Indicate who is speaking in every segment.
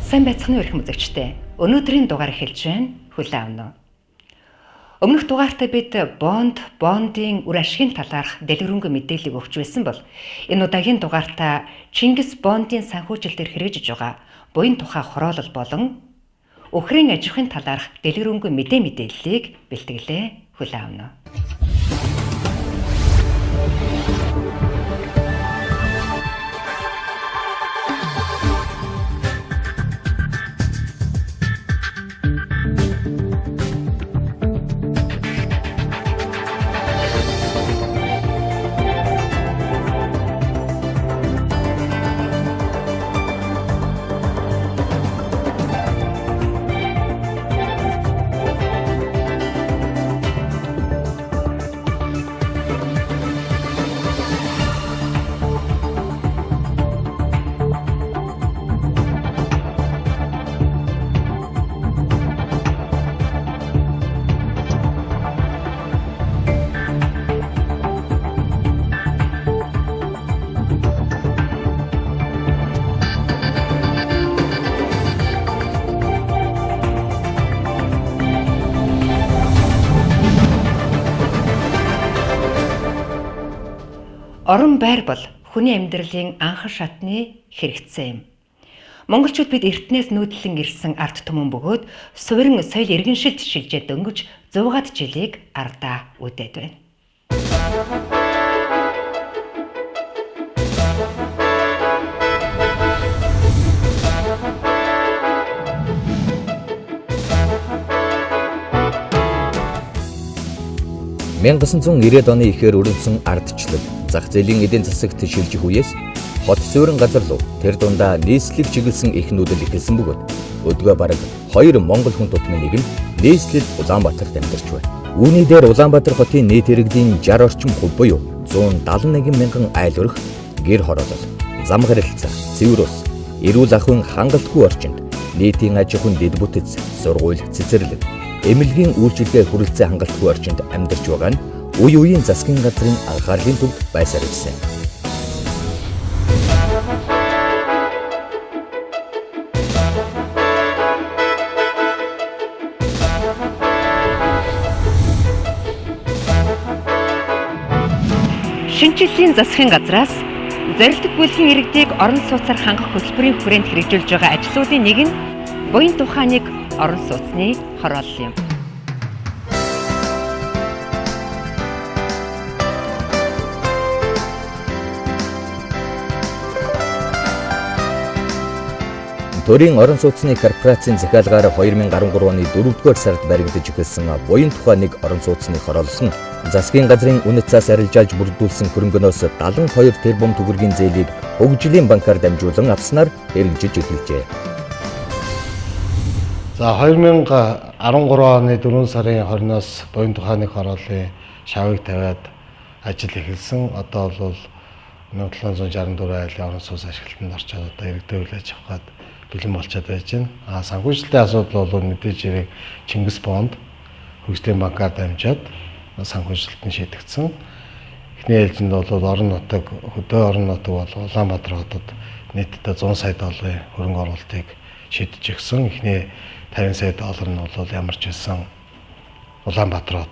Speaker 1: Сайн байцгаана уу эрхэм үзэгчдээ. Өнөөдрийн дугаар эхэлж байна. Хүлээн авна уу. Өмнөх дугаартаа бид бондын үр ашигын талаарх дэлгэрэнгүй мэдээллийг өгч байсан бол энэ удаагийн дугаартаа Чингис бондын санхүүжилт дээр хэрэгжиж байгаа буян тухай хороолол болон өхрийн аж ахуйн талаарх дэлгэрэнгүй мэдээллийг бэлтгэлээ. Хүлээн авна уу. Орон байр бол хүний амьдралын анхан шатны хэрэгцээ юм. Монголчууд бид эртнээс нүүдэлэн ирсэн ард түмэн бөгөөд суурин соёл иргэншилд шилжээд дөнгөж 100-аад жилийг ардаа үдээд байна.
Speaker 2: (1990-ад оны эхээр өрнөсөн ардчлал зах зээлийн эдийн засагт шилжих үеэс хот суурин газар руу тэр дундаа нийслэл чиглэсэн их нүүдэл ихэлсэн бөгөөд өдгөө бараг 2 монгол хүн тутмын нэг нь нийслэл Улаанбаатарт амьдарч байна. Үүний дээр Улаанбаатар хотын нийт иргэдийн 60 орчим хувь буюу 171 мянган айл өрх, гэр хороолол, зам харилцаа, цэвэр ус, эрүүл ахуйн хангалтгүй орчинд нийтийн аж ахуйн дэд бүтэц, сургууль, цэцэрлэг, эмнэлгийн үйлчилгээ хүрэлцээ хангалтгүй орчинд амьдарч байгаа нь үе үеийн засгийн газрын анхаарлын төвд байсаар ирсэн.
Speaker 1: Шинжлэлийн засгийн газраас зорилттой бүлгийн иргэдийг орон сууцаар хангах хөтөлбөрийн хүрээнд хэрэгжүүлж байгаа ажлуудын нэг нь буян тухайн орон сууцны хороолол юм.
Speaker 2: Төрийн орон сууцны корпорацийн захиалгаар 2013 оны 4-р сард баригдаж эхэлсэн буян тухайн орон сууцны хороолол нь засгийн газрын үнэт цаас арилжаалж бүрдүүлсэн хөрөнгөнөөс 72 тэрбум төгрөгийн зээлийг хөгжлийн банкар дамжуулан авснаар хэрэгжиж эхэлжээ.
Speaker 3: За 2013 оны 4 сарын 20-оос буян тухайн хорооллын шавыг тавиад ажил эхэлсэн. Одоо бол 1764 айлын орон сууц ашиглалтанд орчоод одоо иргэдэд үйл аж ахуйд бэлэн болчиход байж байна. Санхүүжилтийн асуудал бол мэдээж хэрэг Чингис бонд хөгжлийн банкар дамжаад санхүүжилтийг шийдэгдсэн. Эхний ээлжинд бол хөдөө орон нутаг бол Улаанбаатар хотод нийтдээ 100 сая долларын хөрөнгө оруулалтыг шийдэж өгсөн. Эхний 50 сая доллар нь бол ямарч байсан Улаанбаатар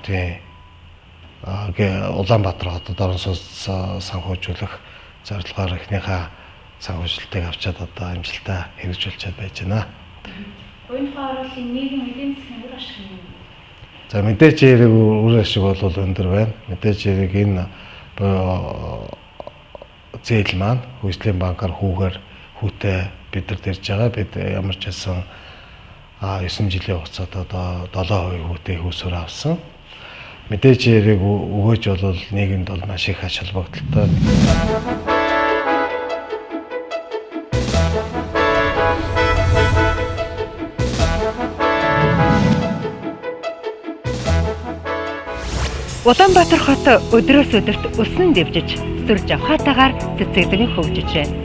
Speaker 3: хотод орон сууц санхүүжүүлэх зорилгоор эхнийхээ санхүүжилтийг авчаад одоо амжилттай хэрэгжүүлж байж байна.
Speaker 1: Буян тухайн хорооллын нийгэм эдийн засгийн үр ашиг нь.
Speaker 3: За мэдээж хэрэг үр ашиг бол өндөр байна. Мэдээж хэрэг энэ зээл маань хөгжлийн банкар хүүтэй бидэрт ирж байгаа. Бид ямар ч хэлсэн 9 жилийн хугацаанд одоо 7% хүүтэй хүүсээр авсан. Мэдээж хэрэг өгөөж бол нийгэмд бол маш их ач холбогдолтой.
Speaker 1: Улаанбаатар хот өдрөөс өдөрт өснө дэвжиж, сүр жавхаатаагаар цэцэглэн хөгжиж байна.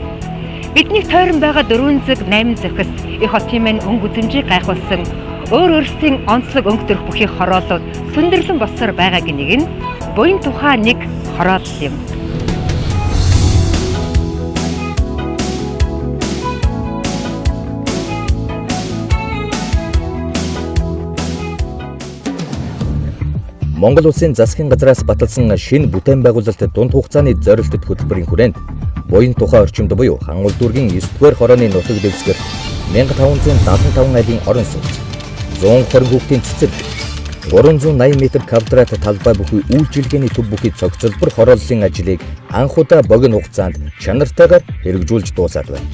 Speaker 1: Бидний тойрон байгаа 4 зэг 8 зохис их хотын мань өнгө үзэмжийг гайхуулсан өөр өөрсдийн онцлог өнгө төрх бүхий хороолол сүндэрлэн болсоор байгаагийн нэг нь буян тухай нэг хороолол юм.
Speaker 2: Монгол Улсын засгийн газраас баталсан шинэ бүтээн байгуулалт дунд хугацааны зорилттой хөтөлбөрийн хүрээнд буян тухай орчимд буюу Хангул дүүргийн 9-р хорооны нутаг дэвсгэр 1575 айлын орон сууц, 120 хүүхдийн цэцэр, 380 м квадрат талбай бүхий үйлчилгээний төв бүхий цогцлбор хорооллын ажлыг анх удаа богино хугацаанд чанартайгаар хэрэгжүүлж дуусаад байна.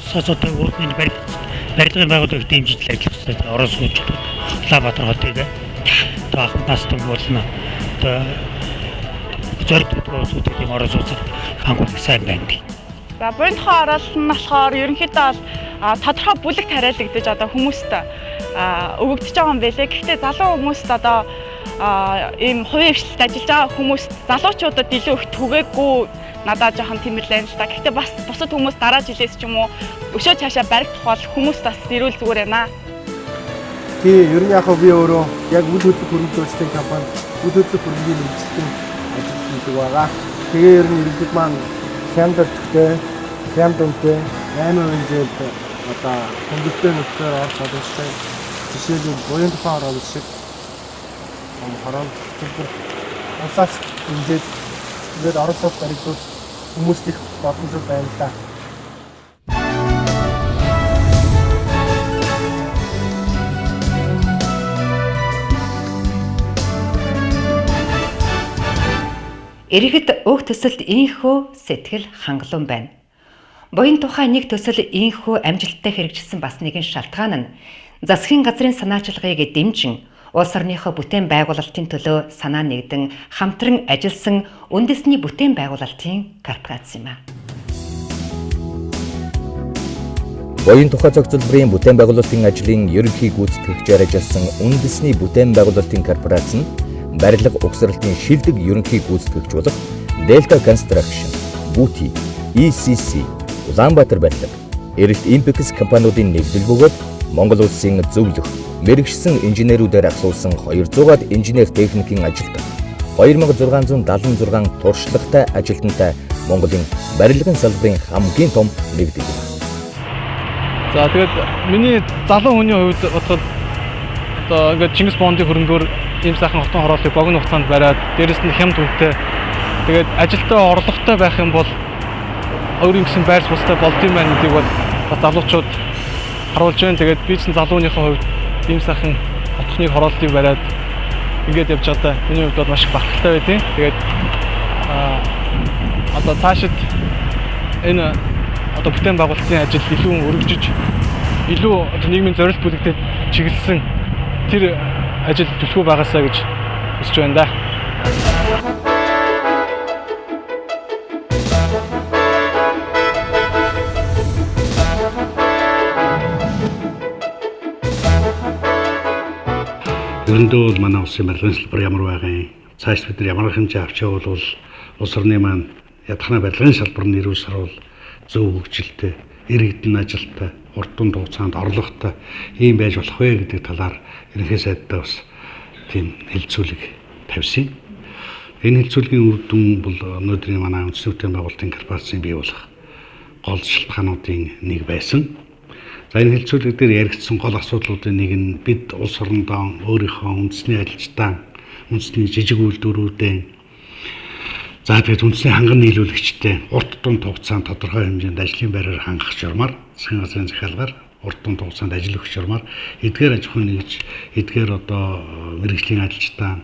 Speaker 4: Сасотой урдны барилгын байгууллагыг дэмжиж ажиллах хэрэгтэй. Орон сууч Улаанбаатар хотыг таахын настан болно. Зорилттой улсуудын орон сууц хангах сайн байна.
Speaker 5: За буян тухай оролт нь болохоор ерөнхийдөө бол тодорхой бүлэг тариалагдаж одоо хүмүүст өгөгдөж байгаа юм байлээ. Гэхдээ залуу хүмүүст одоо ийм хувийн хвшлэлд ажиллаж байгаа хүмүүст залуучуудад илүү их түгээгүй надад жоохон тэмэрлэн л та. Гэхдээ бас бусад хүмүүс дараа жилээс ч юм уу өшөө цаашаа баригдах бол хүмүүс бас ирүүл зүгээр байна.
Speaker 6: Тий, ер нь яг би өөрөө яг үйл хөдлөх хөрөнгөлөлтийн компани үйл хөдлөх хөрөнгөний мэргэжлийн ажилтнууд байгаа. Тэгээ ер нь иргэд маань хямдтай, хямдтай 8% зээл одоо хөнгөлөлтөө нөхцөөр орж чадвартай. Жишээлбэл буян тухай оролт шиг хорон төлбөр усаас ингээд орон сууц баригдуул хүмүүст их боломжтой байна л да.
Speaker 1: Иргэд өг төсөлд ийхүү сэтгэл хангалуун байна. Буян тухай нэг төсөл ийхүү амжилттай хэрэгжүүлсэн бас нэгэн шалтгаан нь засгийн газрын санаачилгааг дэмжин улс орныхоо бүтээн байгуулалтын төлөө санаа нэгдэн хамтран ажилласан үндэсний бүтээн байгуулалтын корпорац юм а.
Speaker 2: Буян тухай цогцлборын бүтээн байгуулалтын ажлын ерөнхий гүйцэтгэгчээр ажилласан үндэсний бүтээн байгуулалтын корпорац нь барилга угсралтын шилдэг ерөнхий гүйцэтгэгч болох Delta Construction, Booty, ECC, Улаанбаатар барилга, Эрэлт Impex компаниудын нэгдэл бөгөөд Монгол Улсын зөвлөх, мэрэгшсэн инженерүүдээр ахлуулсан 200-аад инженер техникийн ажилтан, 2676 туршлагатай ажилтнтай Монголын барилгын салбарын хамгийн том нэгдэл юм.
Speaker 7: За тэгээд миний залуу хүний хувьд бодоход одоо ингээд Чингис Бондын хөрөнгөөр ийм сайхан хотон хорооллыг богино хугацаанд бариад дээрэс нь хямд үнэтэй тэгээд ажилдаа орлоготой байх юм бол өөрийн гэсэн байр суустай болд юм байна гэдгийг бол бас залуучууд харуулж байна. Тэгээд би ч залууныхаа хувьд ийм сайхан хотхныг хорооллыг бариад ингээд явж байгаа. Миний хувьд бол маш их бахархалтай байдیں۔ Тэгээд одоо цаашид энэ одоо бүтээн байгуулалтын ажил илүү өргөжж илүү нийгмийн зорилт бүлэгтээ чиглэсэн тэр ажил төлхөө байгаасаа гэж хүсэж байна да.
Speaker 4: Ерөндөө бол манай улсын барилгын салбар ямар байгаа юм? Цааш бид нар ямар хэмжээ авч явбал улс орны маань ядахна барилгын салбар нь нэрвс харуул зөв хөгжилтэй, иргэдэн ажилтай, урт дунд хугацаанд орлоготой ийм байж болох вэ гэдэг талаар ерөнхий сайдтай бас тийм хэлэлцүүлэг тавьсан. Энэ хэлэлцүүлгийн үр дүн бол өнөөдрийн манай үндэсний бүтээн байгуулалтын корпорацийн бий болох гол шалтгаануудын нэг байсан. За энэ хэлэлцүүлэг дээр яригдсан гол асуудлуудын нэг нь бид улс орондоо өөрийнхөө үндэсний ажилчдаа, үндэсний жижиг үйлдвэрүүдээ за тэгээд үндэсний ханган нийлүүлэгчтэй урт дунд хугацаанд тодорхой хэмжээнд ажлын байраар хангах журмаар засгийн газрын захиалгаар урт дунд хугацаанд ажил өгөх журмаар эдгээр аж ахуйн нэгж эдгээр одоо мэргэжлийн ажилчдаа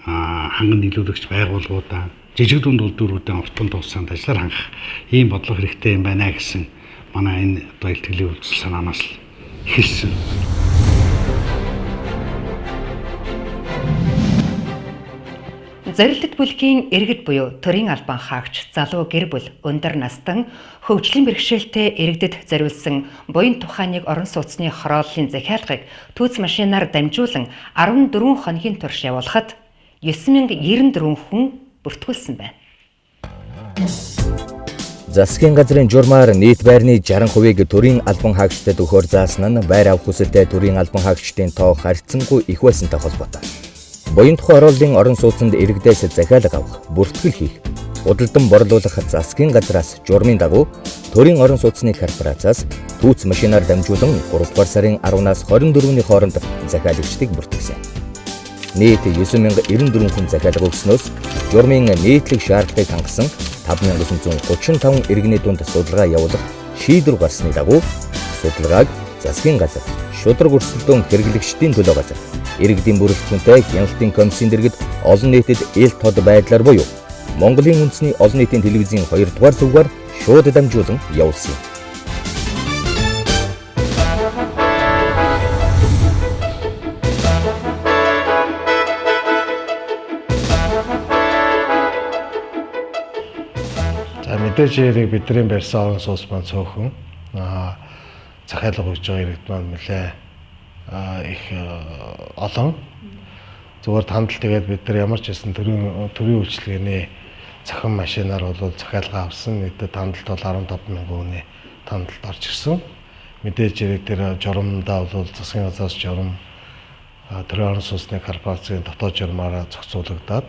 Speaker 4: ханган нийлүүлэгч байгууллагуудаа жижиг дунд үйлдвэрүүдээ урт дунд хугацаанд ажиллаар хангах ийм бодлого хэрэгтэй юм байна гэсэн манай энэ одоо илтгэлийн үйлдэл санаанаас л эхэлсэн.
Speaker 1: Зорилттой бүлгийн иргэд буюу төрийн албан хаагч, залуу гэр бүл, өндөр настан, хөгжлийн бэрхшээлтэй иргэдэд зориулсан буян тухай нэг орон сууцны хорооллын захиалгыг түүц машинаар дамжуулан 14 хоногийн турш явуулахад 9094 хүн бүртгүүлсэн байна.
Speaker 2: Засгийн газрын журмаар нийт байрны 60%-ийг төрийн албан хаагчдад өгөхөөр заасан нь байр авах хүсэлтэй төрийн албан хаагчдын тоо харьцангуй их байсантай холбоотой. буян тухай орооллын орон сууцнд иргэдээс захиалга авах, бүртгэл хийх, худалдан борлуулах засгийн газраас журмын дагуу төрийн орон сууцны корпорациас түүц машинаар дамжуулан 3 дугаар сарын 10-наас 24-ний хооронд захиалагчдыг бүртгэсэн. Нийт 9094 хүн захиалга өгснөөс журмын нийтлэг шаардлагыг хангасан 5935 иргэний дунд судалгаа явуулах шийдвэр гарсны дагуу судалгааг засгийн газар, шудраг өрсөлдөөн хэрэглэгчдийн төлөө газар, иргэдийн бүрэлдэхүүнтэй хяналтын комиссийн дэргэд олон нийтэд ил тод байдлаар буюу Монголын үндэсний олон нийтийн телевизийн 2 дугаар сүгээр шууд дамжуулан явуулсан юм.
Speaker 3: За мэдээж яриг бидний барьсан орон сууц маань цөөхөн захиалга өгж байгаа иргэд маань нэлээ их олон. Зүгээр тандал тэгээд бид нар ямар ч хэсэн төрийн үйлчилгээний цахим машинаар бол захиалга авсан. Нийтэд тандалт бол 15,000 хүний тандалт орж ирсэн. Мэдээж яриг тэр журамдаа бол засгийн газраас журам төрийн орон сууцны корпорацийн дотоод журмаараа зохицуулагдаад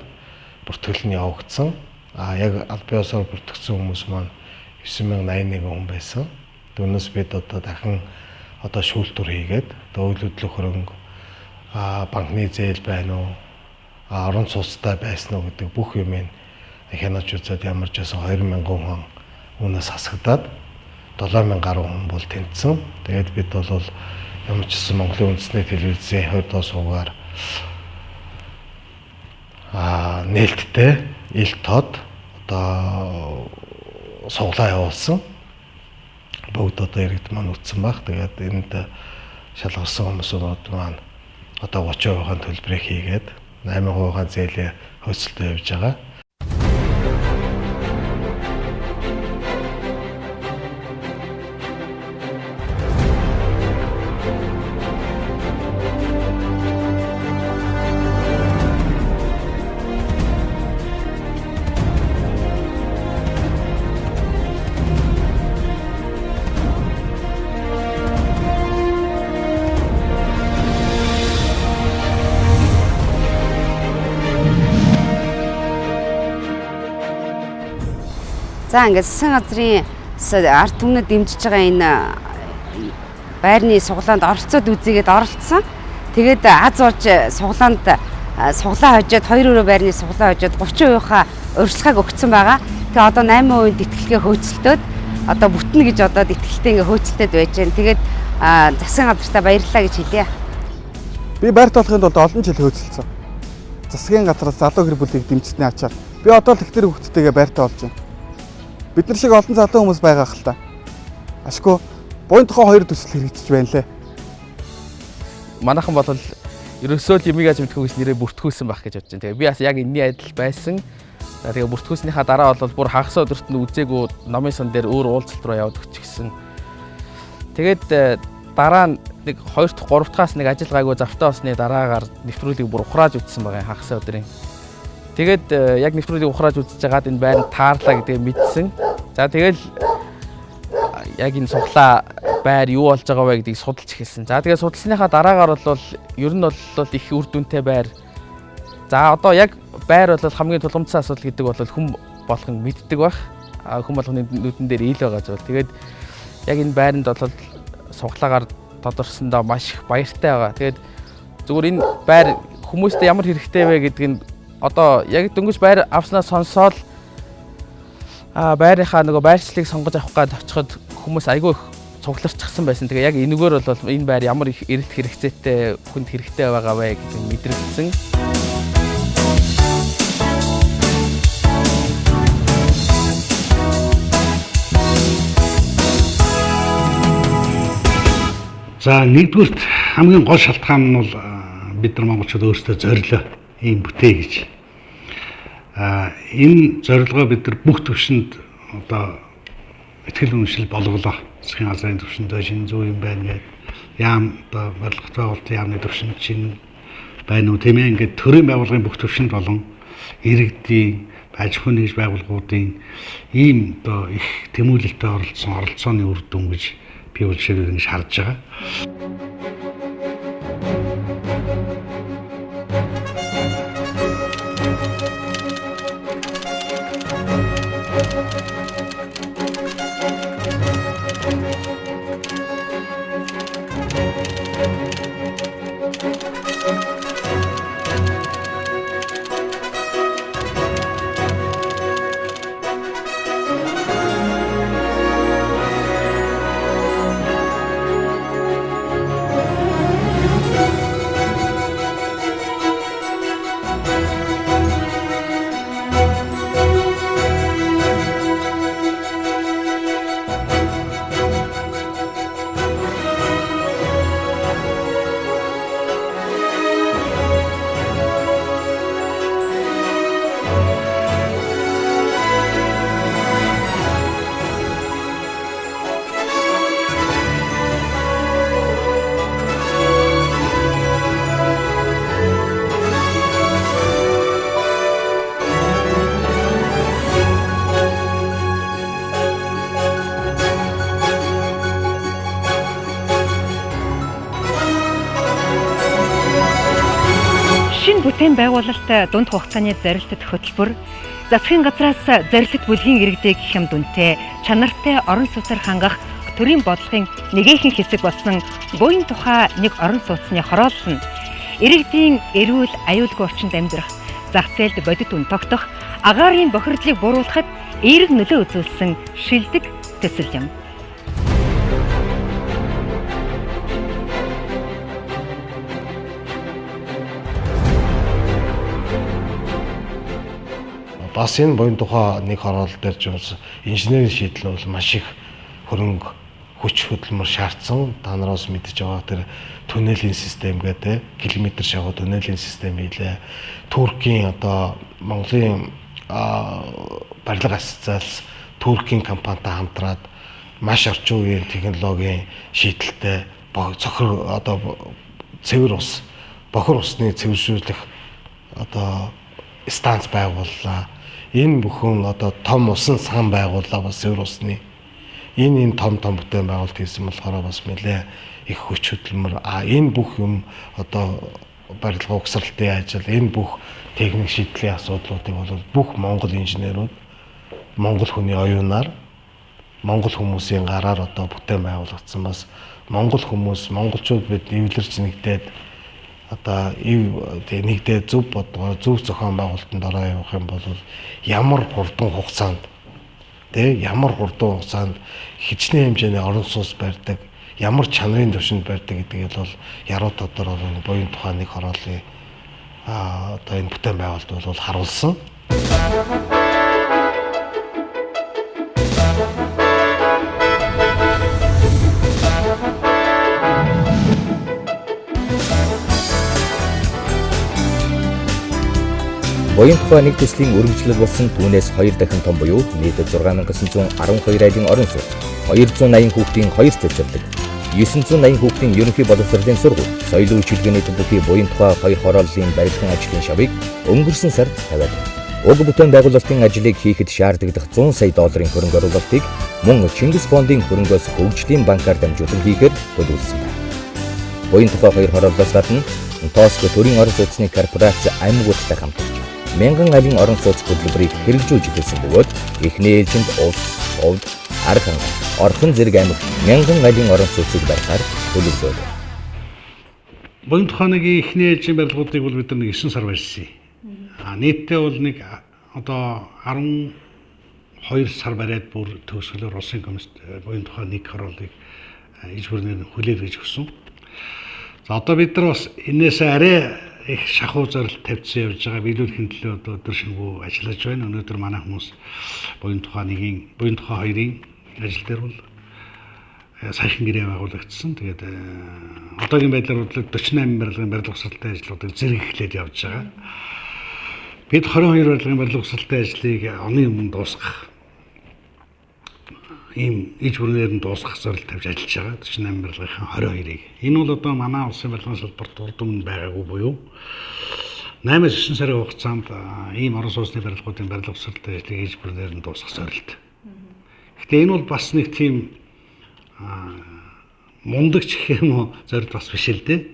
Speaker 3: бүртгэл нь явагдсан. Яг аль биесээр бүртгэсэн хүмүүс маань 9081 хүн байсан. Түүнээс бид одоо дахин шүүлтүр хийгээд үйл хөдлөх хөрөнгө банкны зээл байна уу, орон сууцтай байсан уу гэдэг бүх юмыг хянаж үзээд ямар ч байсан 2000 хүн үүнээс хасагдаад 7000 гаруй хүн бол тэнцсэн. Тэгээд бид бол ямар ч гэсэн Монголын үндэсний телевизийн 2 дугаар суугаар нээлттэй ил тод суглаа явуулсан. Бүгд иргэд маань үтсэн баг. Тэгээд энд шалгарсан хүмүүсүүд маань 30% төлбөрийг хийгээд 8% зээлийн хөөцөлтөд явж байгаа.
Speaker 8: За ингээд засгийн газрын ард түмнэд дэмжиж байгаа энэ байрны суглаанд оролцоод үзьгээд оролцсон. Тэгээд аз ууж суглаанд суглаа хожоод 2 байрны суглаа хожоод 30%-ийнхаа урьдчилгааг өгсөн байгаа. Тэгээ одоо 8% итгэлгээ хөөцөлтөөд одоо бүтнэ гэж итгэлтэй ингээ хөөцөлтөд байж байна. Тэгээд засгийн газартаа баярлалаа гэж хэлье.
Speaker 6: Би байрт болохын тулд олон жил хөөцөлдсөн. Засгийн газраас залуу гэр бүлийг дэмжсэний ачаар би одоо л их тэр хүүхдтэйгээ байртаа болж байна. Бид нар шиг олон залуу хүмүүс байгаа хэл та. Ашгүй буян тухай 2 төсөл хэрэгжиж байна лээ.
Speaker 7: Манайхан бол ерөөсөө л юмыг яаж мэдхгүйс нэрээ бүртгүүлсэн байх гэж бодож байна. Тэгээ би бас яг энэний адил байсан. Тэгээ бүртгүүлснийхаа дараа бол бүр хагас өдөрт нь үзээгүй номын сан дээр өөр уулзалт руу яваад өгчихсэн. Тэгээд дараа нь нэг 2 дахь 3 дахьаас нэг ажил гайгүй завтаа болсны дараагаар нэвтрүүлгийг бүр ухрааж үтсэн байгаа хагас өдрийн. Тэгээд яг нэвтрүүлгийг ухрааж үзэж байгаад энэ байранд таарлаа гэдгийг мэдсэн. За тэгэл яг энэ суглаа байр юу болж байгаа вэ гэдгийг судалж эхэлсэн. За тэгээд судалсныхаа дараагаар бол ер нь бол их үр дүнтэй байр. За одоо яг байр бол хамгийн тулгымцсан асуудал гэдэг бол хүн болгон мэддэг байх. Хүн болгоны нүдэн дээр ил байгаа зүйл. Тэгээд яг энэ байранд бол суглаагаар тодорсондоо маш их баяртай байгаа. Тэгээд зүгээр энэ байр хүмүүстээ ямар хэрэгтэй вэ гэдгийг нь одоо яг дөнгөж байр авснаас сонсоод байрынхаа нөгөө байрчлалыг сонгож авах гээд очиход хүмүүс айгүй их цугларчихсан байсан. Тэгээ яг энэгээр бол энэ байр ямар их эрэлт хэрэгцээтэй хүнд хэрэгтэй байгаа вэ гэдгийг мэдрэгдсэн.
Speaker 4: За нэгдүгürt хамгийн гол шалтгаан нь бол бид нар монголчууд өөрсдөө зорилоо ийм бүтээ гэж. Энэ зорилгоо бид нар бүх төвшөнд одоо ихтгэл үнэмшил болголоо. Засгийн газрын төвшөндөө шинэ зүй юм байна гэдэг. Яам одоо барилгын байгуулалтын яамны төвшөнд шинэ байна уу тийм ээ. Ингээд төрийн байгууллагын бүх төвшөнд болон иргэдийн аж ахуйн нэгж байгууллагуудын ийм одоо их тэмүүлэлтэд оролцооны үр дүн гэж би бол ширүүрийг шаардж байгаа.
Speaker 1: Уран бүтээн байгуулалт дунд хугацааны зорилтод хөтөлбөр, засгийн газраас зорилт бүлгийн иргэдэг хэм дүнтэй, чанартай орон сууцаар хангах төрийн бодлогын нэгэн хэсэг болсон буян тухай нэг орон сууцны хороолол нь иргэдийн эрүүл аюулгүй орчинд амьдрах, зах зээлд бодит үн тогтох, агаарын бохирдлыг бууруулахад эерэг нөлөө үзүүлсэн шилдэг төсөл юм.
Speaker 3: Бас энэ буян тухай нэг хороолол дээр ч бас инженерийн шийдэл бол маш их хөрөнгө хүч хөдөлмөр шаардсан. Та нараас мэдж байгаа тэр туннелийн систем гэдэг километр шавуу туннелийн систем хийлээ. Туркийн одоо Монголын барилга ассоциац Туркийн компанитай хамтраад маш орчин үеийн технологийн шийдэлтэй цохор одоо цэвэр ус, бохир усны цэвэршүүлэх одоо станц байгууллаа. Энэ бүхэн одоо том усан сан байгууллаа бас цэвэр усны. Энэ том бүтээн байгуулалт хийсэн болохоор бас нэлээ их хүч хөдөлмөр. Энэ бүх юм одоо барилга угсралтын ажил, энэ бүх техник шийдлийн асуудлуудыг бол бүх Монгол инженерүүд Монгол хүний оюунаар Монгол хүмүүсийн гараар одоо бүтээн байгуулагдсан. Бас Монгол хүмүүс, монголчууд бид эвлэрч нэгдээд одоо нэгдээ зөв бодгоо, зөв зохион байгуулалтанд ороо явах юм бол ямар хурдан хугацаанд хичнээн хэмжээний орон сууц барьдаг, ямар чанарын төвшөнд барьдаг гэдгийг бол яруу тодор буян тухай нэг хорооллын одоо энэ бүтээн байгуулалт бол харуулсан.
Speaker 2: Буян тухай нэг төслийн үргэлжлэл болсон түүнээс 2 дахин том буюу нийт 6912 айлын орон сууц, 280 хүүхдийн 2 цэцэрлэг, 980 хүүхдийн ерөнхий боловсролын сургууль, соёлын үйлчилгээний төбөхийн буян тухай 2 хорооллын барилгын ажлын шавыг өнгөрсөн сард тавиад уг бүтээн байгуулалтын ажлыг хийхэд шаардлагадах 100 сая долларын хөрөнгө оруулалтыг мөн Чингис бондын хөрөнгөөс хөгжлийн банкар дамжуулан хийхээр төлөвлөсөн байна. Буян тухай 2 хорооллоос гадна Тоско төрийн орон сууцны корпорац аймагуудтай хамтарч мянган айлын орон сууц хөтөлбөрийг хэрэгжүүлж ирсэн бөгөөд эхний ээлжинд улс, овд, архан, орхон зэрэг аймаг мянган айлын орон сууцыг барихаар төлөвлөв.
Speaker 4: Буян тухайны эхний ээлжийн барилгуудыг бол бид нар 9 сар барьсан. Нийтдээ бол нэг одоо 12 сар бариад бүр төгсгөлөөр улсын комист буян тухай нэг хорооллыг иж бүрнээр хүлээл гэж өгсөн. За одоо бид нар бас энээс арай их шахуу зорилт тавьсан явж байгаа биелүүлэхийн төлөө одоо өдөр шингүү ажиллаж байна. Өнөөдөр манай хүмүүс буян тухай 2-ын ажил дээр бол саяхан гэрээ байгуулагдсан. Тэгээд одоогийн байдлаар бодлоо 48 барилгын барилга угсралтай ажлуудыг зэрэг эхлээд явж байгаа. Бид 22 барилгын барилга угсралтай ажлыг оны өмнө дуусгах ийм иж бүрнээр нь дуусгах зорилт тавьж ажиллаж байгаа. 48 барилгын 22-ыг. Энэ бол одоо манай улсын барилгын салбарт урд өмнө байгаагүй буюу 8-9 сарын хугацаанд ийм орон сууцны барилгуудын барилга угсралтай ажлыг иж бүрнээр нь дуусгах зорилт. Гэхдээ энэ бол бас нэг тийм мундагч гэх юм уу зорилт бас биш л дээ.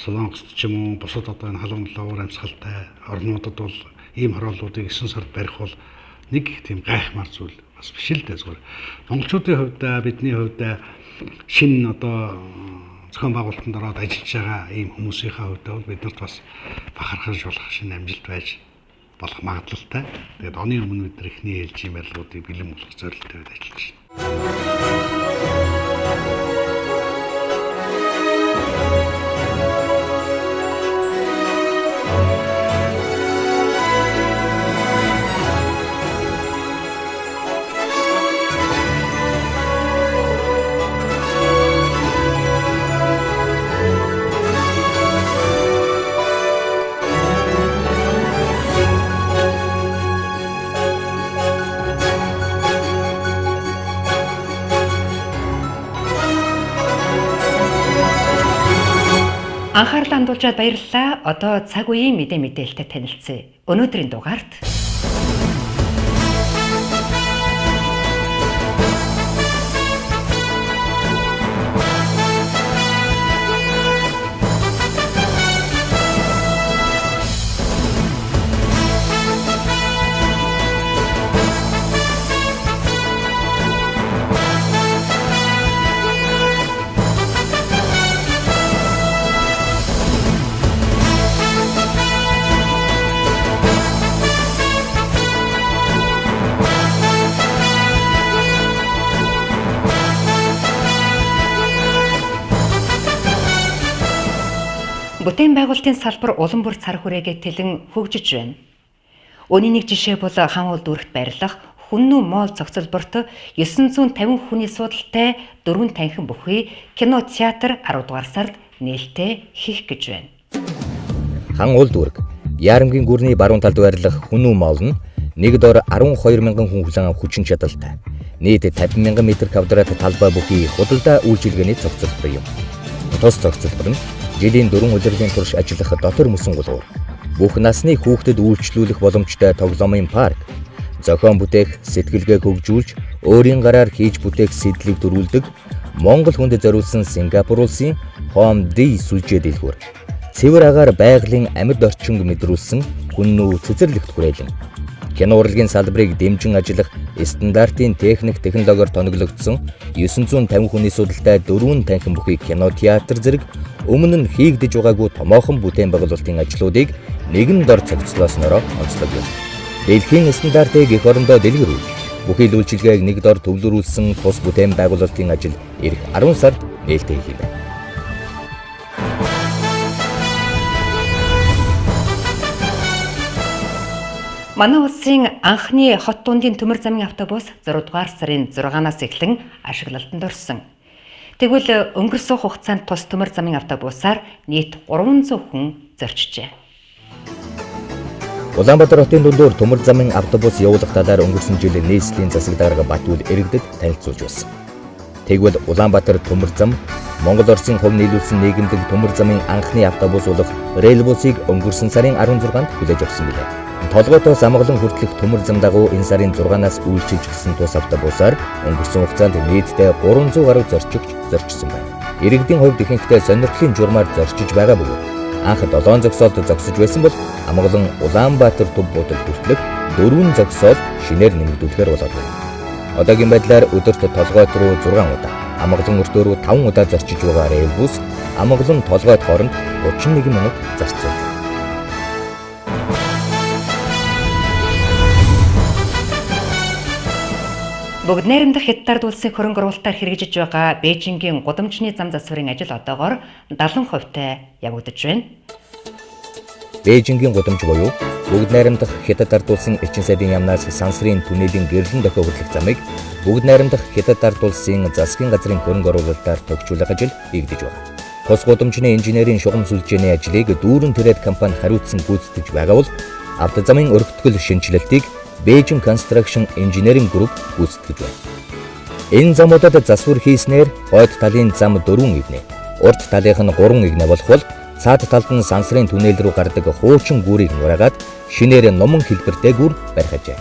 Speaker 4: Солонгост ч юм уу бусад одоо энэ халуун лавар амьсгалтай орнуудад бол ийм хорооллуудыг 9 сард барих бол нэг тийм гайхмаар зүйл бас биш л дээ зүгээр. Монголчуудын хувьд бидний хувьд шинэ одоо зохион байгуулалтанд ороод ажиллаж байгаа ийм хүмүүсийнхээ хувьд бол биднэрт бас бахархаж болох шинэ амжилт байж болох магадлалтай. Тэгээд оны өмнө бид нар эхний ээлжийн барилгуудыг бэлэн болгох зорилттой ажиллаж байна.
Speaker 1: Анхаарлаа хандуулжаад баярлалаа. Одоо цаг үеийн мэдээлэлтэй танилцъя. Өнөөдрийн дугаарт Бүтээн байгуулалтын салбар улам бүр цар хүрээгээ тэлэн хөгжиж байна. Үүний нэг жишээ бол хаан үйлдвэрт байрлах Хүннүү моол цогцлборт 950 хүний суудалтай 4 танхим бүхий кино театр 10 дугаар сард нээлттэй хийх гэж байна.
Speaker 2: Хан үйлдвэрг Яарамгийн гүрний баруун талд байрлах Хүннүү моол нь нэг дор 12,000 хүн хүлээн авах хүчин чадалтай. Нийт 50,000 м2 талбай бүхий худалдаа үйлчилгээний цогцлбор юм. Тус цогцлбор нь жилийн 4 удирлын турш ажиллах дотор мөсөн гулгуур. Бүх насны хүүхдэд үйлчлүүлэх боломжтой тоглоомын парк. Зохион бүтээх, сэтгэлгээ хөгжүүлж, өөрийн гараар хийж бүтээх сэдлийг дөрвүүлдэг Монгол хүнд зориулсан Сингапур улсын Home D сүлжээ дэлгүүр. Цэвэр агаар байгалийн амьд орчинг мэдрүүлсэн Хүннүү цэцэрлэгт хүрээлэн. Кино урлагийн салбарыг дэмжин ажиллах стандартын техник технологиор тоноглогдсон 950 хүний судалтай 4 танхим бүхий кино театр зэрэг өмнө нь хийгдэж байгаагүй томоохон бүтээн байгуулалтын ажлуудыг нэгэн дор цогцлооснороо онцлог юм. Дэлхийн стандартыг эх орондоо дэлгэрүүлж, бүхий л үйлчилгээг нэг дор төвлөрүүлсэн тус бүтээн байгуулалтын ажил эх 10 сард нээлттэй хийв.
Speaker 1: Манай улсын анхны хот дундын төмөр замын автобус 6 дугаар сарын 6-наас эхлэн ашиглалтанд орсон. Тэгвэл өнгөрсөн хугацаанд тус төмөр замын автобусаар нийт 300 хүн зорчжээ.
Speaker 2: Улаанбаатар хотын дундуур төмөр замын автобус явуулах талаар өнгөрсөн жил нийслэлийн засаг дарга Батүл Эрэгдэд танилцуулж байсан. Тэгвэл Улаанбаатар төмөр зам Монгол Оросын хувь нийлүүлсэн нийгэмдэг төмөр замын анхны автобус болох Рэл бусыг өнгөрсөн сарын 16-нд хүлээж авсан билээ. Толгойтоос амгалан хүртэлх төмөр зам дагуу энэ сарын 6-наас үйлчилж гисэн тус автобусаар өнгөрсөн хугацаанд нийтдээ 300 гаруй зорчигч зорчсон байна. Иргэдийн хувьд ихэнхдээ сонирхлын журмаар зорчиж байгаа бөгөөд анх 7 зогсоолд зогсож байсан бол амгалан Улаанбаатар төв будал хүртэлх 4 зогсоол шинээр нэмэгдүүлэхээр болоод байна. Одоогийн байдлаар өдөрт толгойд руу 6 удаа, амгалан өртөө рүү 5 удаа зорчиж байгаа Рэл бус амгалан толгойд хооронд 31 минут зарцуулж байна.
Speaker 1: Бүгд найрамдах Хятадд улсын хөрөнгө оруулалтаар хэрэгжиж байгаа Бээжингийн гудамжны зам засварын ажил одоогоор 70% явагдаж байна.
Speaker 2: Бээжингийн гудамж буюу бүгд найрамдах Хятад ард улсын эчин сайдын яамнаас сансрын түнэлийн гэрлэн дохио хөдлөх замыг бүгд найрамдах Хятад ард улсын засгийн газрын хөрөнгө оруулалтаар төгжүүлэх ажил хийгдэж байна. Тус гудамжны инженерийн шугам сүлжээний ажлыг дүүрэн тэрэд компани хариуцсан гүйцэтгэж байгаа бол авто замын өргөтгөл шинжилэлтийг Beijing Construction Engineering Group гүйцэтгэж байна. Энэ замуудад засвар хийснээр хойд талын зам 4 игнэ, урд талынх нь 3 игнэ болох бол цаад талд нь сансрын түнэл рүү гардаг хуучин гүүрийг нураагаад шинээр номон хэлбэртэй гүүр барих ажээ.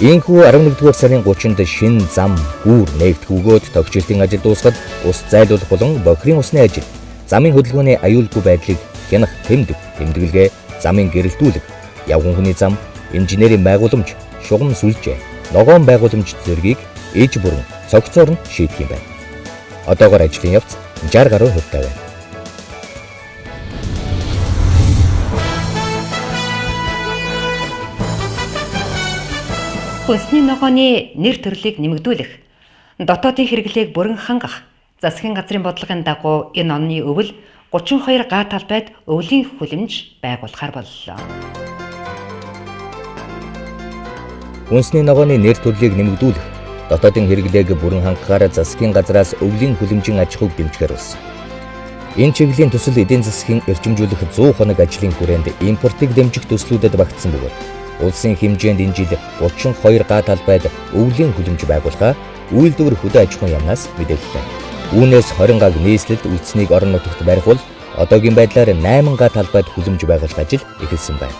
Speaker 2: Ийхүү 11-р сарын 30-нд шинэ зам гүүр нээгдэхгүйгөөд тогтчлтын ажил дуусгаад ус зайлуулах болон бохирын усны ажил, замын хөдөлгөөний аюулгүй байдлыг хянах тэмдэглэгээ, замын гэрэлтүүлэг, явган хүний зам, инженерийн байгууламж, шугам сүлжээ, ногоон байгууламж зэргийг ээж бүрэн цогцоор нь шийдэх юм байна. Одоогоор ажлын явц 60 гаруй хувьтай байна.
Speaker 1: Хүнсний ногооны нэр төрлийг нэмэгдүүлэх, дотоодын хэрэглээг бүрэн хангах, засгийн газрын бодлогын дагуу энэ онны өвөл 32 га талбайд өвлийн хүлэмж байгуулахаар боллоо.
Speaker 2: Хүнсний ногооны нэр төрлийг нэмэгдүүлэх, дотоодын хэрэглээг бүрэн хангахаар засгийн газраас өвлийн хүлэмжийн аж ахуйг дэмжихээр болсон. Энэ чиглэлийн төсөл эдийн засгийн эрчимжүүлэх 100 хоног ажлын хүрээнд импортыг дэмжих төслүүдэд багтсан бөгөөд улсын хэмжээнд энэ жил 32 га талбайд өвлийн хүлэмж байгуулахаа үйлдвэр хөдөө аж ахуйн яамнаас мэдээллээ. Үүнээс 20 гаг нийслэлд үлдсэнийг орон нутагт барих бол одоогийн байдлаар 8 га талбайд хүлэмж байгуулах ажил эхэлсэн байна.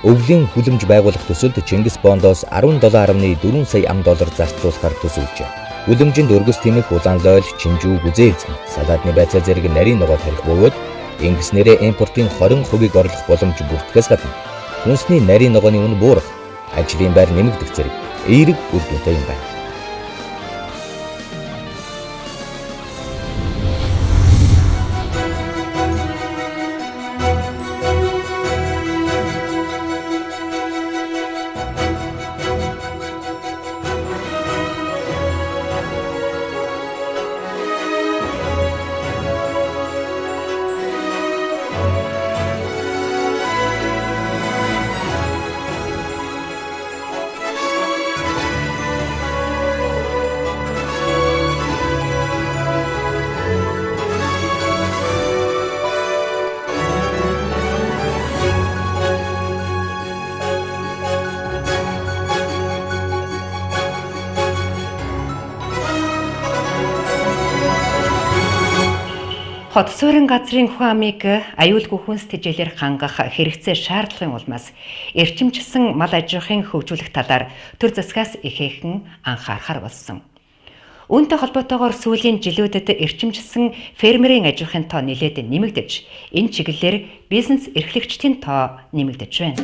Speaker 2: Өвлийн хүлэмж байгуулах төсөлд Чингис Бондоос 17.4 сая $. Зарцуулахар төсөвлөжээ. Хүлэмжинд өргөс тэмэх, улаан лойл, чинжүү, гүзээлцэн, салаадны байцаа зэрэг нарийн ногоо тарих бөгөөд ингэснээрээ импортын 20% орлох боломж бүртгэхээс гадна хүнсний нарийн ногооны үн буурах, ажлын байр нэмэгдэх зэрэг эерэг үр дүнтэй юм байна.
Speaker 1: Хот суурин газрын хүн амыг аюулгүй хүнс тэжээлээр хангах хэрэгцээ шаардлагын улмаас эрчимчилсэн мал аж ахуйн хөгжүүлэх талаар төр засгаас ихээхэн анхаарахар болсон. Үүнтэй холбоотойгоор сүүлийн жилүүдэд эрчимчилсэн фермерийн аж ахуйн тоо нэлээд нэмэгдэж, энэ чиглэлээр бизнес эрхлэгчдийн тоо нэмэгдэж байна.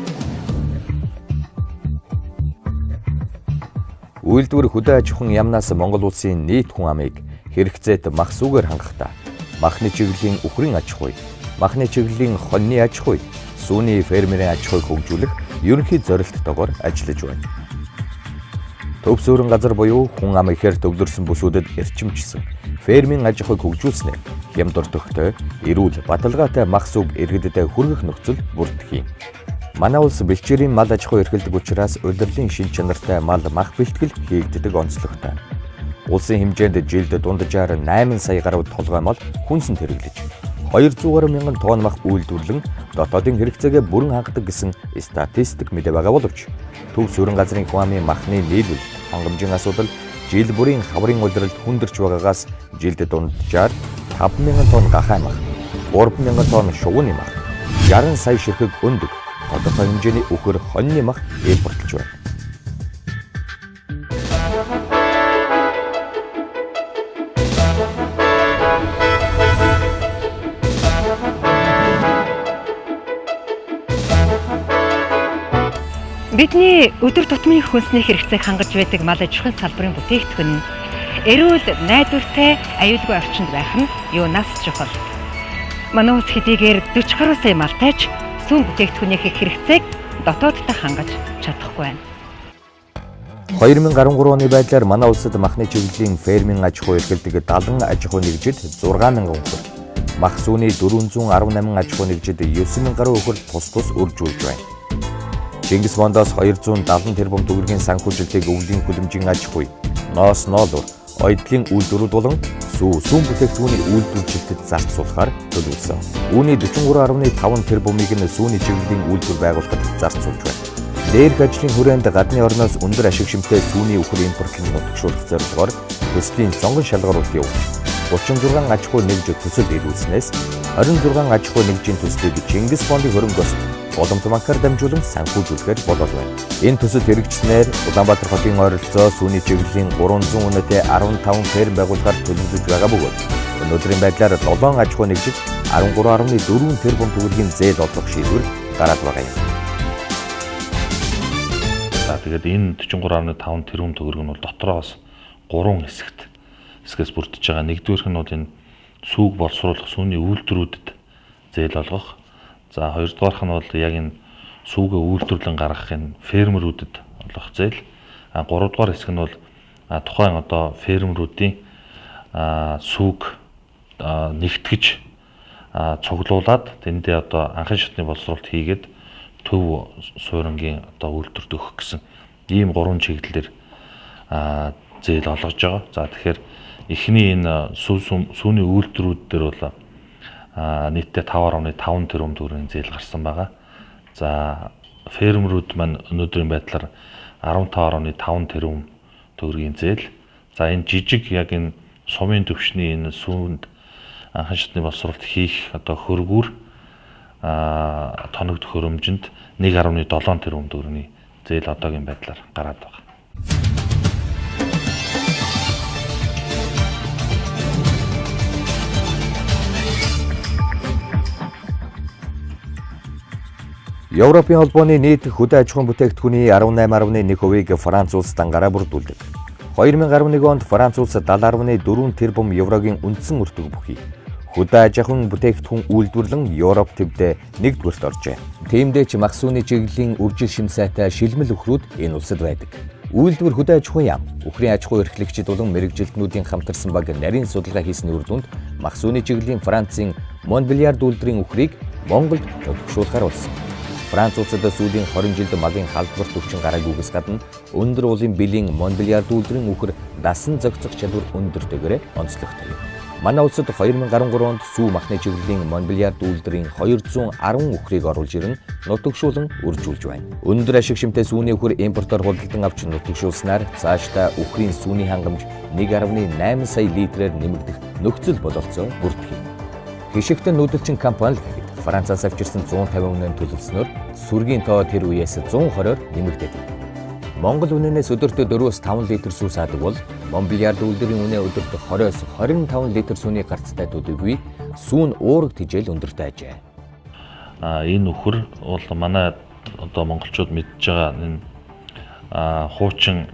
Speaker 2: Үйлдвэр хөдөө аж ахуйн яамнаас Монгол улсын нийт хүн амыг хэрэгцээт мах сүгээр хангахдаа махны чиглэлийн үхрийн аж ахуй, махны чиглэлийн хоньны аж ахуй, сүүний фермерийн аж ахуйг хөгжүүлэх ерөнхий зорилттойгоор ажиллаж байна. Төв суурин газар буюу хүн ам ихээр төвлөрсөн бүсүүдэд эрчимчилсэн фермийн аж ахуйг хөгжүүлснээр хямд өртөгтэй, эрүүл, баталгаатай мах сүг иргэдэд хүргэх нөхцөл бүрдэх юм. Манай улс бэлчээрийн мал аж ахуй эрхэлдэг учраас удирдлын шин чанартай мал мах бэлтгэл хийгддэг онцлогтой. Улсын хэмжээнд жилд дунджаар 8 сая гаруй толгой мал хүнсэнд хэрэглэж 200 мянган тонн мах үйлдвэрлэн дотоодын хэрэгцээгээ бүрэн хангадаг гэсэн статистик мэдээ байгаа боловч төв суурин газрын хүн амын махны нийлүүл хангамжийн асуудал жил бүрийн хаврын удирдалд хүндэрч байгаагаас жилд дунджаар 5,000 тонн гахай мах, 3,000 тонн шувууны мах, 60 сая ширхэг өндөг тодорхой хэмжээний үхэр хоньны мах импортлж байна.
Speaker 1: Бидний өдөр тутмын хүнсний хэрэгцээг хангаж байдаг мал аж ахуйн салбарын бүтээгдэхүүн нь эрүүл, найдвартай, аюулгүй орчинд байх нь юунаас чухал. Манай улс хэдийгээр 40 гаруй сая малтайч сүүн бүтээгдэхүүнийхээ хэрэгцээг дотооддоо хангаж чадахгүй байна.
Speaker 2: 2013 оны байдлаар манай улсад махны чиглэлийн фермийн аж ахуй эрхэлдэг 70 аж ахуй нэгжид 6,000 хүнс, мах сүүний 418 аж ахуй нэгжид 9,000 гаруй хүнс тус үржүүлж байна. Чингис бондоос 270 тэрбум төгрөгийн санхүүжилтийг өвлийн хүлэмжийн аж ахуй, ноос ноолуур, ойдлын үйлдвэрүүд болон сүүн бүтээгдэхүүний үйлдвэржилтэд зарцуулахаар төлөвлөсөн. Үүний 43.5 тэрбумыг нь сүүний чиглэлийн үйлдвэр байгуулахад зарцуулж байна. Дээрх ажлын хүрээнд гадны орноос өндөр ашиг шимтэй сүүний үхэр импортлыг нутагшуулах зорилгоор төслийн сонгон шалгаруулалт явуулж 36 аж ахуй нэгж төсөл ирүүлснээс 26 аж ахуй нэгжийн төслийг Чингис бондын хөрөнгөөс Боломт банкар дамжуулан санхүүжүүлэхээр болоод байна. Энэ төсөл хэрэгжснээр Улаанбаатар хотын ойролцоо сүүний чиглэлийн 300 үнэтэй 15 ферм байгуулахаар төлөвлөж байгаа бөгөөд өнөөдрийн байдлаар 7 аж ахуй нэгжид 13.4 тэрбум төгрөгийн зээл олгох шийдвэр гараад байгаа юм.
Speaker 9: За тэгээд энэ 43.5 тэрбум төгрөг нь бол дотроос 3 хэсгээс бүрдэж байгаа. Нэгдүгээрх нь бол энэ сүүг боловсруулах сүүний үйлдвэрүүдэд зээл олгох. За хоёрдугаарх нь бол яг энэ сүүгээ үйлдвэрлэн гаргах энэ фермерүүдэд олгох зээл. Гуравдугаар хэсэг нь бол тухайн одоо фермерүүдийн сүүг нэгтгэж цуглуулад тэндээ одоо анхны шатны боловсруулалт хийгээд төв суурингийн одоо үйлдвэрт өгөх гэсэн ийм 3 чиглэлээр зээл олгож байгаа. За тэгэхээр эхний энэ сүүний үйлдвэрүүд дээр бол нийтдээ 5.5 тэрбум төгрөгийн зээл гарсан байгаа. За фермерүүд маань өнөөдрийн байдлаар 15.5 тэрбум төгрөгийн зээл. За энэ жижиг яг энэ сумын төвшний энэ сүүнд анхан шатны боловсруулалт хийх одоо хөргүүр тоногдох хөрөмжөнд 1.7 тэрбум төгрөгийн зээл одоогийн байдлаар гараад байгаа.
Speaker 2: Европын холбооны нийт хөдөө аж ахуйн бүтээгдэхүүний 18.1%-ийг Франц улс дангараа бүрдүүлдэг. 2011 онд Франц улс 70.4 тэрбум еврогийн үндсэн өртөг бүхий хөдөө аж ахуйн бүтээгдэхүүн үйлдвэрлэн Европ төвдөө нэгдүгээрт оржээ. Тиймдээ ч мах сүүний чиглэлийн үржил шим сайтай шилмэл өхрүүд энэ улсад байдаг. Үйлдвэр хөдөө аж ахуйн яам, үхрийн аж ахуй эрхлэгчид болон мэрэгжилтнүүдийн хамтарсан баг нарийн судалгаа хийсний үр дүнд мах сүүний чиглэлийн Францын Монбелиар үйлдвэрийн үхрийг Монголд нотгшуулахар болсон. Франц улсад сүүлийн 20 жилд малын халдвар төвчин гараагүйгээс гадна өндөр уулын бэлгийн Монбелиар үйлдвэрийн үхэр насан зохицох чадвар өндөртэйгээр онцлогтой юм. Манай улсад 2013 онд сүү махны чиглэлийн Монбелиар үйлдвэрийн 210 үхрийг оруулж ирэн нутагшуулан үржүүлж байна. Өндөр ашиг шимтэй сүүний үхэр импортоор худалдан авч нутагшуулснаар цаашдаа үхрийн сүүний хангамж 1.8 сая литрээр нэмэгдэх нөхцөл бололцоо бүрдэх юм. Хишигтэн нүүдэлчин компани л гэхэд Францаас авчирсан 150 үнэнд төлөвлснөөр сүргийн тоо тэр үеэс 120-оор нэмэгдээд байна. Монгол үнэнээс өдөртөө 4-5 литр сүү саадаг бол Монбелиард үлдэрийн үнэ өдөртөө 20-25 литр сүүний гарцтай төдийгүй сүүн уураг тижэл өндөртэй ажээ.
Speaker 9: Энэ нөхөр бол манай одоо монголчууд мэдж байгаа энэ хуучин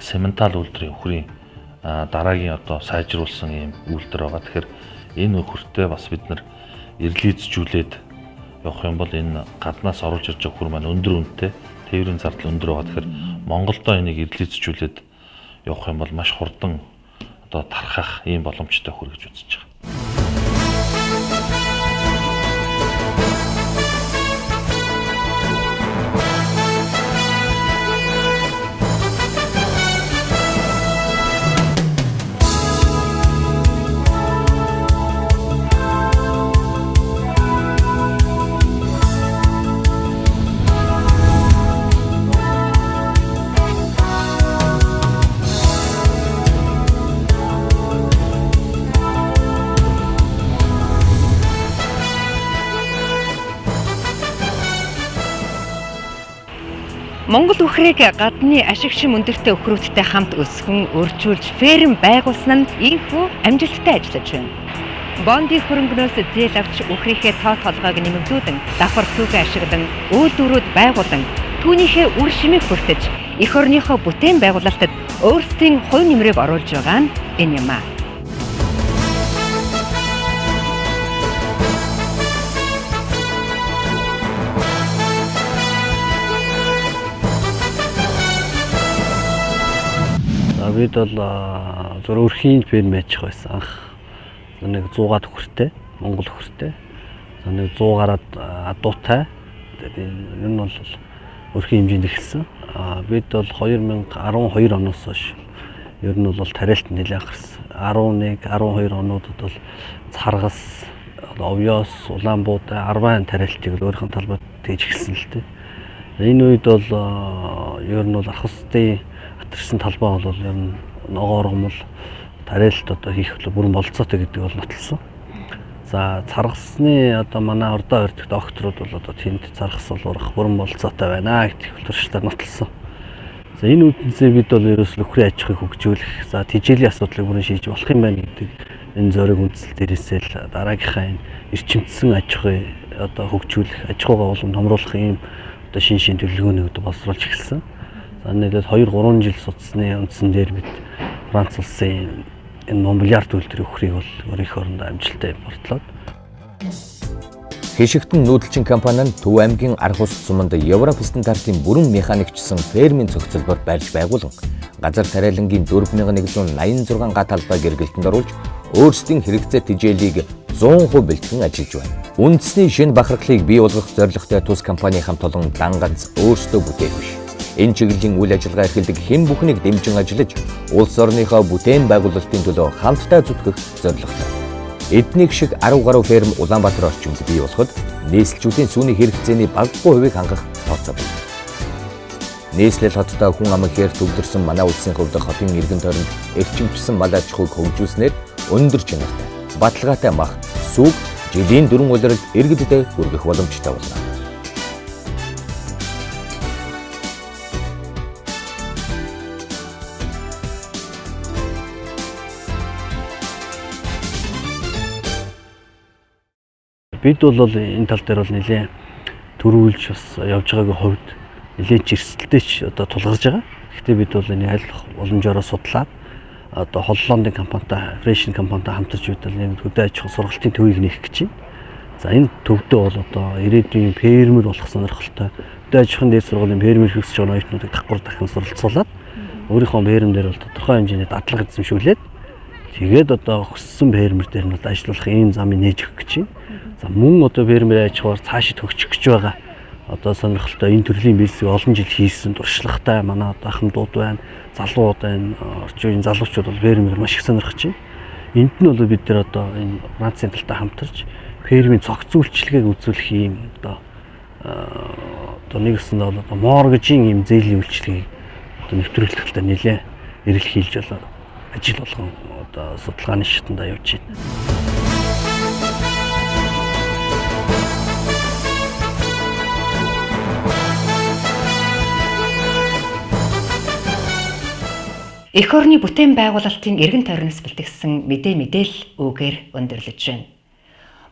Speaker 9: сементал үлдрийн нөхрийн дараагийн одоо сайжруулсан ийм үйлдэл байгаа. Тэгэхээр энэ нөхөртөө бас бид нар эрлийцжүүлээд явах юм бол энэ гаднаас оруулж ирж байгаа хөр маань өндөр үнэтэй, тээврийн зардал өндөр байгаа. Тэгэхээр Монголдо энийг эрлийцжүүлээд явах юм бол маш хурдан одоо тархах ийм боломжтой хөр гэж үзэж байгаа.
Speaker 1: Монгол үхрийг гадны ашиг шим өндөртэй өхрүүдтэй хамт өсгөн өржүүлж ферм байгуулсан нь ийхүү амжилттай ажиллаж байна. Бонди хөрөнгнөөс зээл авч үхрийнхээ тоо толгойг нэмэгдүүлэн давхар сүүгээ ашиглан үйл дөрүүд байгуулан түүнийхээ үр шимийг хүртэж эх орныхоо бүтээн байгуулалтад өөрсдийн хувь нэмрийг оруулж байгаа нь энэ юм аа.
Speaker 10: Бид бол зур өрхийн ферм байж байсан анх. Нэг 100-аад хүртэй, Монгол хүртэй. Нэг 100-аараад адуутай. Тэгээд энэ бол өрхийн хэмжээнд эхэлсэн. Бид бол 2012 оноос хойш ер нь бол тариалт нэлээд гарсан. 11, 12 онуудад бол царгас, овёос, Улаанбуудай, Арвайн тариалтыг өөрийнхөө талбайд тээж эхэлсэн л дээ. Энэ үед бол ер нь бол ах усдын атарсан талбай бол ер нь ногооргомол тариалт одоо хийх бүрэн болцоотой гэдэг бол нотолсон. За царгасны одоо манай ордоо өртөгт огтрууд бол одоо тэнд царгас болоорох бүрэн болцоотой байна гэдэг төлөвшөлтөөр нотолсон. За энэ үднээсээ бид бол ерөөсөө өхрийн аж ахуйг хөгжүүлэх, за тэжээлийн асуудлыг бүрэн шийдэж болох юм байна гэдэг энэ зориг үндсэл дээрээсээ л дараагийнхаа энэ эрчимдсэн аж ахуй одоо хөгжүүлэх, аж ахуйгаа улам томруулах юм одоо шин төлөвлөгөөнүүд боловсруулж эхэлсэн. За нийлээд 2-3 жил судасны үндсэн дээр бид Франц улсын энэ Монбелиард үйлдвэрийн өхрийг бол өөрийнхөө орондоо амжилттай болтлоо.
Speaker 2: Хишигтэн нүүдэлчин компани нь Төв аймгийн арх ус суманд Европ стандартын бүрэн механикчсан фермийн цогцлбор барьж байгуулан газар тариалангийн 4186 га талбай гэргэлтэнд оруулж өөрсдийн хэрэгцээ тэжээлийг 100% бэлтгэн ажиллаж байна. Үндэсний шинэ бахархлыг бий болгох зорилготой тус компани хамт олон дан ганц өөрсдөө бүтээх биш. Энэ чиглэлийн үйл ажиллагаа эрхэлдэг хэн бүхнийг дэмжин ажиллаж улс орныхоо бүтээн байгуулалтын төлөө хамтдаа зүтгэх зорилготой. Эднийг шиг 10 гаруй ферм Улаанбаатар орчимд бий болоход нээсэлчүүдийн сүүний хэрэгцээний багагүй хувийг хангах тооцоо байна. Нээслэл хоттой хүн ам ихээр төвлөрсөн манай улсын хувьд хотын иргэн тойронд эрчимчсэн мал аж ахуйг хөгжүүлснээр өндөр чанартай, баталгаатай мах, сүг жилийн 4 улиралд иргэдэд хүргэх боломжтой болно.
Speaker 10: Бид бол энэ тал дээр бол нэлээд төрүүлж бас явж байгаагийн хувьд нэлээд жирсэлтэй ч одоо тулгарч байгаа. Гэхдээ бид бол энийг аль боломжоор судлаад одоо Холландын компанитай, Фрешн компанитай хамтарч бид бол нэг хөдөө аж ахуй сургалтын төвийг нээх гэж байна. За энэ төвдөө бол одоо ирээдүйн фермер болох сонирхолтой хөдөө аж ахуйн дээд сургуулийн фермер хөсөж байгаа оюутнуудыг давхар дахин суралцуулаад өөрийнхөө фермээр бол тодорхой хэмжээний дадлага эзэмшүүлээд тэгээд одоо өссөн фермер дээр нь ажиллах ийм замыг нээж өгөх гэж байна. За мөн одоо фермер аж ахуйр цаашид хөгжих гэж байгаа одоо сонирхолтой энэ төрлийн бизнесийг олон жил хийсэн туршлагатай манай одоо ахмадууд байна, залууд байна, орчин үеийн залуучууд бол фермер маш их сонирхож байна. Энд нь бол бид нэр одоо энэ Францын талтай хамтарч фермийн цогц үйлчилгээг үзүүлэх юм одоо нэгсэн бол одоо моргежийн юм зээлийн үйлчилгээг одоо нэвтрүүлэх талаар нэлээд эрэлхийлж болоо ажил болгон одоо судалгааны шатанда явж байна.
Speaker 1: эх орны бүтээн байгуулалтын эргэн тойроноос бэлтгэсэн мэдээлэл үүгээр өндөрлөж байна.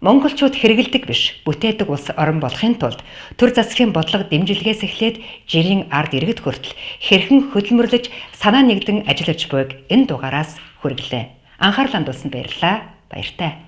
Speaker 1: Монголчууд хэрэгэлдэг биш, бүтээдэг улс орон болохын тулд төр засгийн бодлого дэмжлэгээс эхлээд жирийн ард иргэд хүртэл хэрхэн хөдөлмөрлөж санаа нэгдэн ажиллаж буйг энэ дугаараас хүргэлээ. Анхаарлаа хандуулсанд баярлалаа. Баяртай.